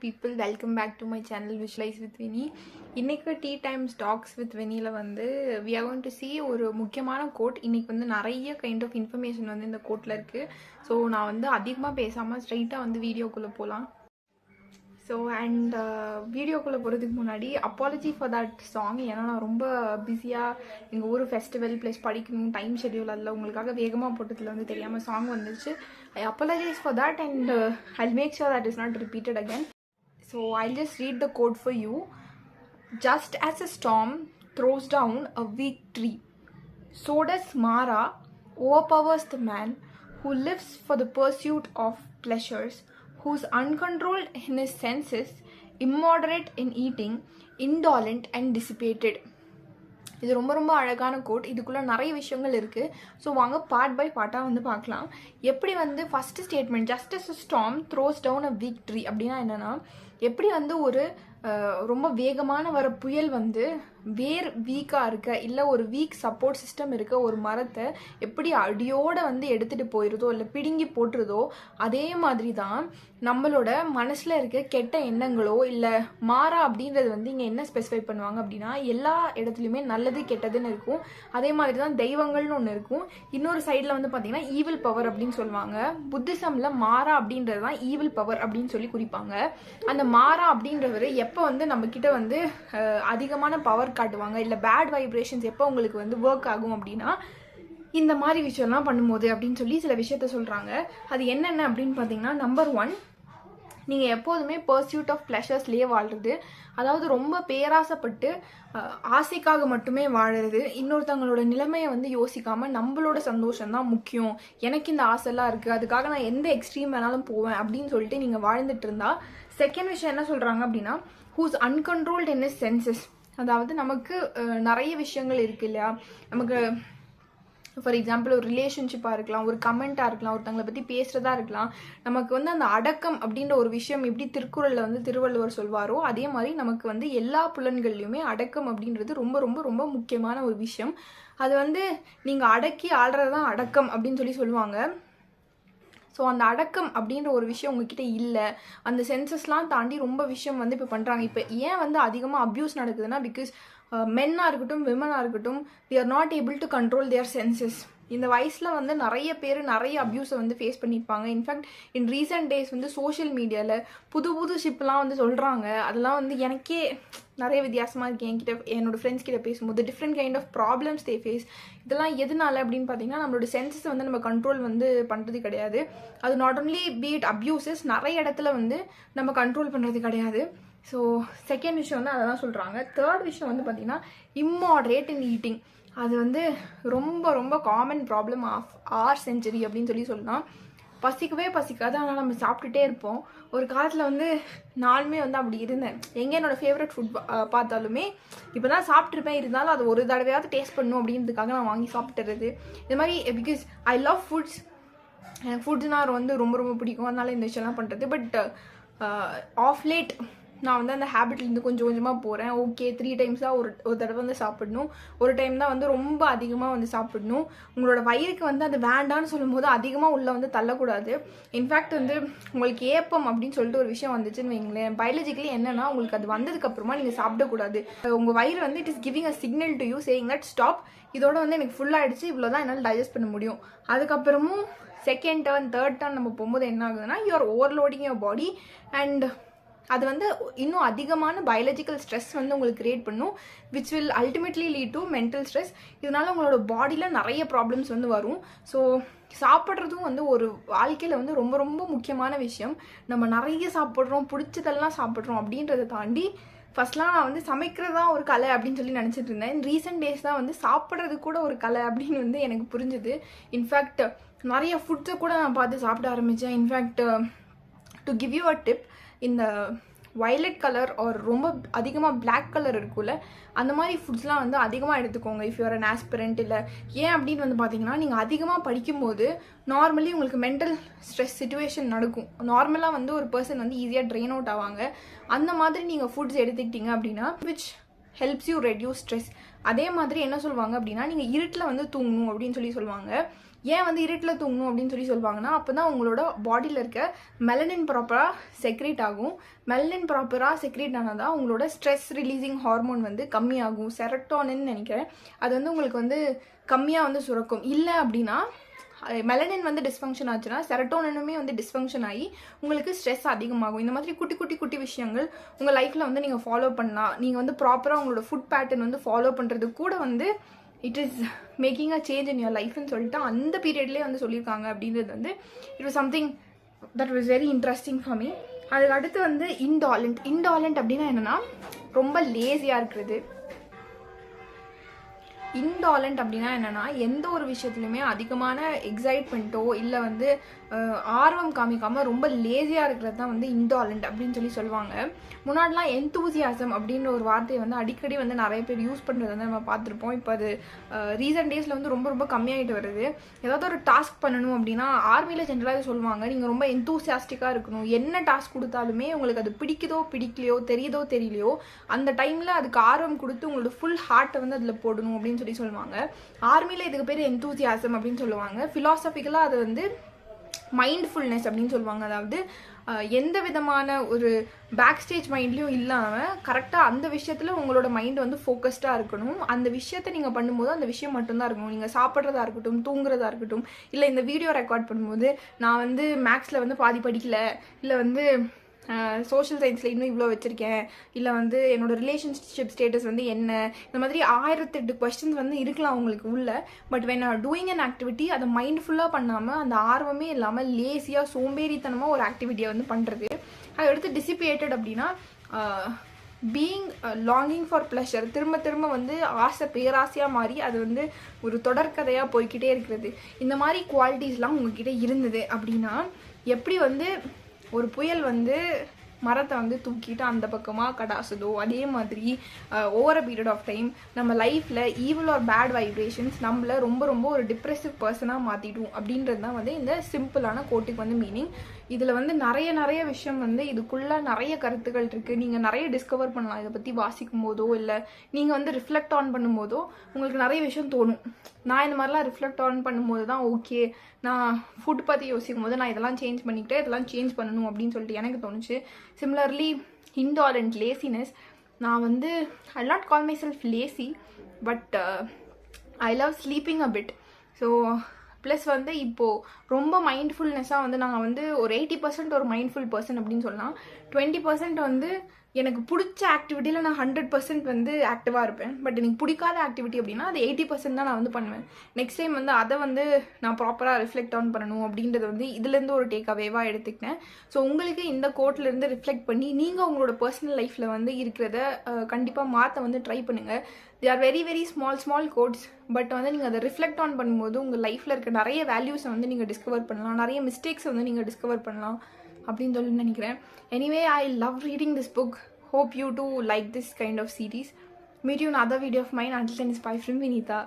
people, welcome back to my channel Visualize with Vinny. இன்னைக்கு tea times tax with வெனியில் வந்து we are going to see ஒரு முக்கியமான code. இன்னைக்கு வந்து நிறைய கைண்ட் ஆஃப் இன்ஃபர்மேஷன் வந்து இந்த கோட்டில் இருக்குது. ஸோ நான் வந்து அதிகமாக பேசாமல் ஸ்ட்ரைட்டாக வந்து வீடியோக்குள்ளே போகலாம். ஸோ அண்ட் வீடியோக்குள்ளே போகிறதுக்கு முன்னாடி அப்பாலஜி ஃபார் தட் சாங். ஏன்னா நான் ரொம்ப பிஸியாக எங்கள் ஊர் ஃபெஸ்டிவல் ப்ளஸ் படிக்கணும், டைம் ஷெட்யூல் அதில் உங்களுக்காக வேகமாக போட்டதில் வந்து தெரியாமல் சாங் வந்துருச்சு. I apologize for that and I'll make sure that is not repeated again. So I'll just read the quote for you. Just as a storm throws down a weak tree, so does Mara overpowers the man who lives for the pursuit of pleasures, who is uncontrolled in his senses, immoderate in eating, indolent and dissipated. இது ரொம்ப ரொம்ப அழகான code. இதுக்குள்ளே நிறைய விஷயங்கள் இருக்குது. So வாங்க part by பார்ட்டாக வந்து பார்க்கலாம். எப்படி வந்து first statement just as a storm throws down a weak tree அப்படின்னா என்னென்னா, எப்படி வந்து ஒரு ரொம்ப வேகமான வர புயல் வந்து வேர் வீக்காக இருக்க இல்லை ஒரு வீக் சப்போர்ட் சிஸ்டம் இருக்க ஒரு மரத்தை எப்படி அடியோடு வந்து எடுத்துகிட்டு போயிடுதோ இல்லை பிடுங்கி போட்டுருதோ, அதே மாதிரி தான் நம்மளோட மனசில் இருக்க கெட்ட எண்ணங்களோ இல்லை மாறா அப்படின்றது வந்து இங்கே என்ன ஸ்பெசிஃபை பண்ணுவாங்க அப்படின்னா, எல்லா இடத்துலையுமே நல்லது கெட்டதுன்னு இருக்கும். அதே மாதிரி தான் தெய்வங்கள்னு ஒன்று இருக்கும். இன்னொரு சைடில் வந்து பார்த்திங்கன்னா ஈவில் பவர் அப்படின்னு சொல்லுவாங்க. புத்திசமில் மாறா அப்படின்றது தான் ஈவில் பவர் அப்படின்னு சொல்லி குறிப்பாங்க. அந்த மாறா அப்படின்றவர் எப்போ வந்து நம்மக்கிட்ட வந்து அதிகமான பவர் காட்டுவாங்க இல்லை பேட் வைப்ரேஷன்ஸ் எப்போ உங்களுக்கு வந்து ஒர்க் ஆகும் அப்படின்னா, இந்த மாதிரி விஷயம்லாம் பண்ணும்போது அப்படின்னு சொல்லி சில விஷயத்த சொல்கிறாங்க. அது என்னென்ன அப்படின்னு பார்த்தீங்கன்னா, நம்பர் 1, நீங்கள் எப்போதுமே பர்சியூட் ஆஃப் ப்ளஷர்ஸ்லேயே வாழ்கிறது. அதாவது ரொம்ப பேராசைப்பட்டு ஆசைக்காக மட்டுமே வாழறது, இன்னொருத்தவங்களோட நிலைமையை வந்து யோசிக்காமல் நம்மளோட சந்தோஷம்தான் முக்கியம், எனக்கு இந்த ஆசைலாம் இருக்குது, அதுக்காக நான் எந்த எக்ஸ்ட்ரீம் வேணாலும் போவேன் அப்படின்னு சொல்லிட்டு நீங்கள் வாழ்ந்துட்டு இருந்தா. செகண்ட் விஷயம் என்ன சொல்கிறாங்க அப்படின்னா, who's uncontrolled in his senses. அதாவது நமக்கு நிறைய விஷயங்கள் இருக்குது இல்லையா, நமக்கு ஃபார் எக்ஸாம்பிள் ஒரு ரிலேஷன்ஷிப்பாக இருக்கலாம், ஒரு கமெண்ட்டாக இருக்கலாம், ஒருத்தங்களை பற்றி பேசுகிறதா இருக்கலாம். நமக்கு வந்து அந்த அடக்கம் அப்படின்ற ஒரு விஷயம் எப்படி திருக்குறளில் வந்து திருவள்ளுவர் சொல்வாரோ, அதே மாதிரி நமக்கு வந்து எல்லா புலன்கள்லையுமே அடக்கம் அப்படின்றது ரொம்ப ரொம்ப ரொம்ப முக்கியமான ஒரு விஷயம். அது வந்து நீங்கள் அடக்கி ஆடுறது தான் அடக்கம் அப்படின்னு சொல்லுவாங்க. ஸோ அந்த அடக்கம் அப்படின்ற ஒரு விஷயம் உங்ககிட்ட இல்லை. அந்த சென்சஸ்லாம் தாண்டி ரொம்ப விஷயம் வந்து இப்போ பண்ணுறாங்க. இப்போ ஏன் வந்து அதிகமாக அப்யூஸ் நடக்குதுன்னா, பிகாஸ் மென்னாக இருக்கட்டும் விமனாக இருக்கட்டும், they are not able to control their senses. இந்த வயசில் வந்து நிறைய பேர் நிறைய அப்யூஸை வந்து ஃபேஸ் பண்ணியிருப்பாங்க. இன்ஃபேக்ட் இன் ரீசெண்ட் டேஸ் வந்து சோஷியல் மீடியாவில் புது ஷிப்லாம் வந்து சொல்கிறாங்க. அதெல்லாம் வந்து எனக்கே நிறைய வித்தியாசமாக இருக்குது. என்கிட்ட என்னோடய ஃப்ரெண்ட்ஸ் கிட்ட பேசும்போது different kind of problems they face. இதெல்லாம் எதனால அப்படின்னு பார்த்தீங்கன்னா, நம்மளோட சென்சஸை வந்து நம்ம கண்ட்ரோல் வந்து பண்ணுறது கிடையாது. அது நாட் ஒன்லி பீட் அப்யூசஸ், நிறைய இடத்துல வந்து நம்ம கண்ட்ரோல் பண்ணுறது கிடையாது. ஸோ செகண்ட் விஷயம் வந்து அதை தான் சொல்கிறாங்க. தேர்ட் விஷயம் வந்து பார்த்திங்கன்னா, இம்மாடரேட் இன் ஈட்டிங். அது வந்து ரொம்ப ரொம்ப common problem of our century அப்படின்னு சொல்லலாம். பசிக்கவே பசிக்காது, ஆனால் நம்ம சாப்பிட்டுட்டே இருப்போம். ஒரு காலத்தில் வந்து நானுமே வந்து அப்படி இருந்தேன். எங்கே என்னோடய ஃபேவரட் ஃபுட் பார்த்தாலுமே இப்போ தான் சாப்பிட்ருப்பேன், இருந்தாலும் அது ஒரு தடவையாவது டேஸ்ட் பண்ணணும் அப்படின்றதுக்காக நான் வாங்கி சாப்பிட்டுறது. இது மாதிரி பிகாஸ் ஐ லவ் ஃபுட்ஸ். எனக்கு ஃபுட்ஸ்னால் வந்து ரொம்ப ரொம்ப பிடிக்கும், அதனால இந்த விஷயம்லாம் பண்ணுறது. பட் ஆஃப் லேட் நான் வந்து அந்த ஹேபிட்லேருந்து கொஞ்சம் கொஞ்சமாக போகிறேன். ஓகே, 3 டைம்ஸாக ஒரு தடவை வந்து சாப்பிடணும், ஒரு டைம் தான் வந்து ரொம்ப அதிகமாக வந்து சாப்பிடணும். உங்களோட வயிறுக்கு வந்து அது வேண்டான்னு சொல்லும்போது அதிகமாக உள்ளே வந்து தள்ளக்கூடாது. இன்ஃபேக்ட் வந்து உங்களுக்கு ஏப்பம் அப்படின்னு சொல்லிட்டு ஒரு விஷயம் வந்துச்சுன்னு வைங்களேன், பயாலஜிக்கலி என்னன்னா, உங்களுக்கு அது வந்ததுக்கப்புறமா நீங்கள் சாப்பிடக்கூடாது. உங்கள் வயிறு வந்து it is giving a signal to you saying that stop, இதோட வந்து எனக்கு ஃபுல்லாகிடுச்சு, இவ்வளோ தான் என்னால் டைஜஸ்ட் பண்ண முடியும். அதுக்கப்புறமும் செகண்ட் டர்ன் தேர்ட் டர்ன் நம்ம போகும்போது என்ன ஆகுதுன்னா, you are overloading your body and அது வந்து இன்னும் அதிகமான பயாலஜிக்கல் ஸ்ட்ரெஸ் வந்து உங்களுக்கு கிரியேட் பண்ணும், which will ultimately lead to mental stress. இதனால உங்களோட பாடியில் நிறைய ப்ராப்ளம்ஸ் வந்து வரும். ஸோ சாப்பிட்றதும் வந்து ஒரு வாழ்க்கையில் வந்து ரொம்ப ரொம்ப முக்கியமான விஷயம். நம்ம நிறைய சாப்பிட்றோம், பிடிச்சதெல்லாம் சாப்பிட்றோம் அப்படின்றத தாண்டி, ஃபர்ஸ்ட்லாம் நான் வந்து சமைக்கிறது தான் ஒரு கலை அப்படின்னு சொல்லி நினச்சிட்டு இருந்தேன். ரீசெண்ட் டேஸ் தான் வந்து சாப்பிட்றது கூட ஒரு கலை அப்படின்னு வந்து எனக்கு புரிஞ்சுது. இன்ஃபேக்ட் நிறைய ஃபுட்ஸை கூட நான் பார்த்து சாப்பிட ஆரம்பித்தேன். In fact to give you a tip, இந்த வயலட் கலர் ஒரு ரொம்ப அதிகமாக பிளாக் கலர் இருக்குல்ல, அந்த மாதிரி ஃபுட்ஸ்லாம் வந்து அதிகமாக எடுத்துக்கோங்க இஃப் யூஆர் அன் ஆஸ்பிரண்ட். இல்லை ஏன் அப்படின்னு வந்து பார்த்தீங்கன்னா, நீங்கள் அதிகமாக படிக்கும்போது நார்மலி உங்களுக்கு மென்டல் ஸ்ட்ரெஸ் சுச்சுவேஷன் நடக்கும். நார்மலாக வந்து ஒரு பர்சன் வந்து ஈஸியாக ட்ரெயின் அவுட் ஆவாங்க. அந்த மாதிரி நீங்கள் ஃபுட்ஸ் எடுத்துக்கிட்டீங்க அப்படின்னா which helps you reduce stress. அதே மாதிரி என்ன சொல்லுவாங்க அப்படின்னா, நீங்கள் இருட்டில் வந்து தூங்கணும் அப்படின்னு சொல்லுவாங்க. ஏன் வந்து இருட்டில் தூங்கணும் அப்படின்னு சொல்லுவாங்கன்னா அப்போ தான் உங்களோட பாடியில் இருக்க மெலனின் ப்ராப்பராக செக்ரேட் ஆகும். மெலனின் ப்ராப்பராக செக்ரேட் ஆனால் தான் உங்களோட ஸ்ட்ரெஸ் ரிலீசிங் ஹார்மோன் வந்து கம்மியாகும். செரட்டோனின் நினைக்கிறேன், அது வந்து உங்களுக்கு வந்து கம்மியாக வந்து சுரக்கும். இல்லை அப்படின்னா மெலனின் வந்து டிஸ்ஃபங்க்ஷன் ஆச்சுன்னா செரட்டோனினுமே வந்து டிஸ்ஃபங்க்ஷன் ஆகி உங்களுக்கு ஸ்ட்ரெஸ் அதிகமாகும். இந்த மாதிரி குட்டி குட்டி குட்டி விஷயங்கள் உங்கள் லைஃப்பில் வந்து நீங்கள் ஃபாலோ பண்ணலாம். நீங்கள் வந்து ப்ராப்பராக உங்களோட ஃபுட் பேட்டர்ன் வந்து ஃபாலோ பண்ணுறது கூட வந்து it is making a change in your லைஃப்னு சொல்லிட்டு அந்த பீரியட்லேயே வந்து சொல்லியிருக்காங்க. அப்படின்றது வந்து it was something that was very interesting for me. அதுக்கு அடுத்து வந்து இன்டாலண்ட் அப்படின்னா என்னென்னா ரொம்ப லேசியாக இருக்கிறது. இன்டாலண்ட் அப்படின்னா என்னென்னா எந்த ஒரு விஷயத்துலையுமே அதிகமான எக்ஸைட்மெண்ட்டோ இல்லை வந்து ஆர்வம் காமிக்காமல் ரொம்ப லேசியாக இருக்கிறது தான் வந்து இன்டாலண்ட் அப்படின்னு சொல்லுவாங்க. முன்னாடிலாம் என்தூசியாசம் அப்படின்ற ஒரு வார்த்தையை வந்து அடிக்கடி வந்து நிறைய பேர் யூஸ் பண்ணுறது வந்து நம்ம பார்த்துருப்போம். இப்போ அது ரீசன்ட் டேஸில் வந்து ரொம்ப ரொம்ப கம்மியாகிட்டு வருது. ஏதாவது ஒரு டாஸ்க் பண்ணணும் அப்படின்னா ஆர்மியில் ஜென்ரலாக சொல்லுவாங்க, நீங்கள் ரொம்ப என்தூசியாஸ்டிக்காக இருக்கணும். என்ன டாஸ்க் கொடுத்தாலுமே உங்களுக்கு அது பிடிக்குதோ பிடிக்கலையோ தெரியுதோ தெரியலையோ அந்த டைமில் அதுக்கு ஆர்வம் கொடுத்து உங்களோட ஃபுல் ஹார்ட்டை வந்து அதில் போடணும் அப்படின்னு சொல்லுவாங்க. ஆர்மியில் இதுக்கு பேர் என்தூசியாசம் அப்படின்னு சொல்லுவாங்க. ஃபிலாசபிக்கலாக அது வந்து மைண்ட்ஃபுல்னஸ் அப்படின்னு சொல்லுவாங்க. அதாவது எந்த விதமான ஒரு பேக் ஸ்டேஜ் மைண்ட்லையும் இல்லாமல் கரெக்டாக அந்த விஷயத்தில் உங்களோட மைண்ட் வந்து ஃபோக்கஸ்டாக இருக்கணும். அந்த விஷயத்தை நீங்கள் பண்ணும்போது அந்த விஷயம் மட்டும்தான் இருக்கணும். நீங்கள் சாப்பிட்றதா இருக்கட்டும், தூங்குறதா இருக்கட்டும், இல்லை இந்த வீடியோ ரெக்கார்ட் பண்ணும்போது நான் வந்து மேக்ஸில் வந்து பாதி படிக்கல, இல்லை வந்து சோஷியல் சயின்ஸில் இன்னும் இவ்வளோ வச்சுருக்கேன், இல்லை வந்து என்னோடய ரிலேஷன்ஷிப் ஸ்டேட்டஸ் வந்து என்ன, இந்த மாதிரி 1008 கொஸ்டின்ஸ் வந்து இருக்கலாம் உங்களுக்கு உள்ள. But when doing an activity அதை மைண்ட்ஃபுல்லாக பண்ணாமல் அந்த ஆர்வமே இல்லாமல் லேசியாக சோம்பேறித்தனமாக ஒரு ஆக்டிவிட்டியை வந்து பண்ணுறது. அதை எடுத்து டிசிபியேட்டட் அப்படின்னா பீயிங் லாங்கிங் ஃபார் ப்ளஷர், திரும்ப திரும்ப வந்து பேராசையாக மாறி அது வந்து ஒரு தொடர்கதையாக போய்கிட்டே இருக்கிறது. இந்த மாதிரி குவாலிட்டிஸ்லாம் உங்ககிட்ட இருந்தது அப்படின்னா எப்படி வந்து ஒரு புயல் வந்து மரத்தை வந்து தூக்கிட்டு அந்த பக்கமாக கடாசுதோ அதே மாதிரி over a period of time நம்ம லைஃப்பில் ஈவில் ஆர் பேட் வைப்ரேஷன்ஸ் நம்மளை ரொம்ப ரொம்ப ஒரு டிப்ரெசிவ் பர்சனாக மாற்றிடும் அப்படின்றது தான் வந்து இந்த சிம்பிளான கோட்டுக்கு வந்து மீனிங். இதில் வந்து நிறைய விஷயம் வந்து இதுக்குள்ளே நிறைய கருத்துக்கள் இருக்குது. நீங்கள் நிறைய டிஸ்கவர் பண்ணலாம் இதை பற்றி வாசிக்கும் போதோ, இல்லை நீங்கள் வந்து ரிஃப்ளெக்ட் ஆன் பண்ணும்போதோ உங்களுக்கு நிறைய விஷயம் தோணும். நான் இந்த மாதிரிலாம் ரிஃப்ளெக்ட் ஆன் பண்ணும்போது தான் ஓகே, நான் ஃபுட் பற்றி யோசிக்கும் போது நான் இதெல்லாம் சேஞ்ச் பண்ணிக்கிட்டேன், இதெல்லாம் சேஞ்ச் பண்ணணும் அப்படின்னு சொல்லிட்டு எனக்கு தோணுச்சு. சிமிலர்லி இன்டாலண்ட் லேசினஸ், நான் வந்து I not call my self lazy, but I love sleeping a bit. So plus வந்து இப்போது ரொம்ப மைண்ட்ஃபுல்னஸாக வந்து நாங்கள் வந்து ஒரு 80% ஒரு மைண்ட்ஃபுல் பர்சன் அப்படின்னு சொல்லலாம். 20% வந்து எனக்கு பிடிச்ச ஆக்டிவிட்டியில் நான் 100% வந்து ஆக்டிவாக இருப்பேன். பட் எனக்கு பிடிக்காத ஆக்டிவிட்டி அப்படின்னா அது 80% தான் நான் வந்து பண்ணுவேன். நெக்ஸ்ட் டைம் வந்து அதை வந்து நான் ப்ராப்பராக ரிஃப்ளெக்ட் ஆன் பண்ணணும் அப்படின்றது வந்து இதுலேருந்து ஒரு டேக் அவேவாக எடுத்துக்கிட்டேன். ஸோ உங்களுக்கு இந்த கோட்லேருந்து ரிஃப்ளெக்ட் பண்ணி நீங்கள் உங்களோட பர்சனல் லைஃப்பில் வந்து இருக்கிறத கண்டிப்பாக மாற்ற வந்து ட்ரை பண்ணுங்கள். They are very very small quotes. But வந்து நீங்கள் அதை ரிஃப்ளெக்ட் ஆன் பண்ணும்போது உங்கள் லைஃப்பில் இருக்க நிறைய வேல்யூஸை வந்து நீங்கள் டிஸ்கவர் பண்ணலாம், நிறைய மிஸ்டேக்ஸை வந்து நீங்கள் டிஸ்கவர் பண்ணலாம் அப்படின்னு சொல்லி நினைக்கிறேன். Anyway, I love reading this book. Hope you too like this kind of series. Meet you in another video of mine. Until then, it's bye from Vinita.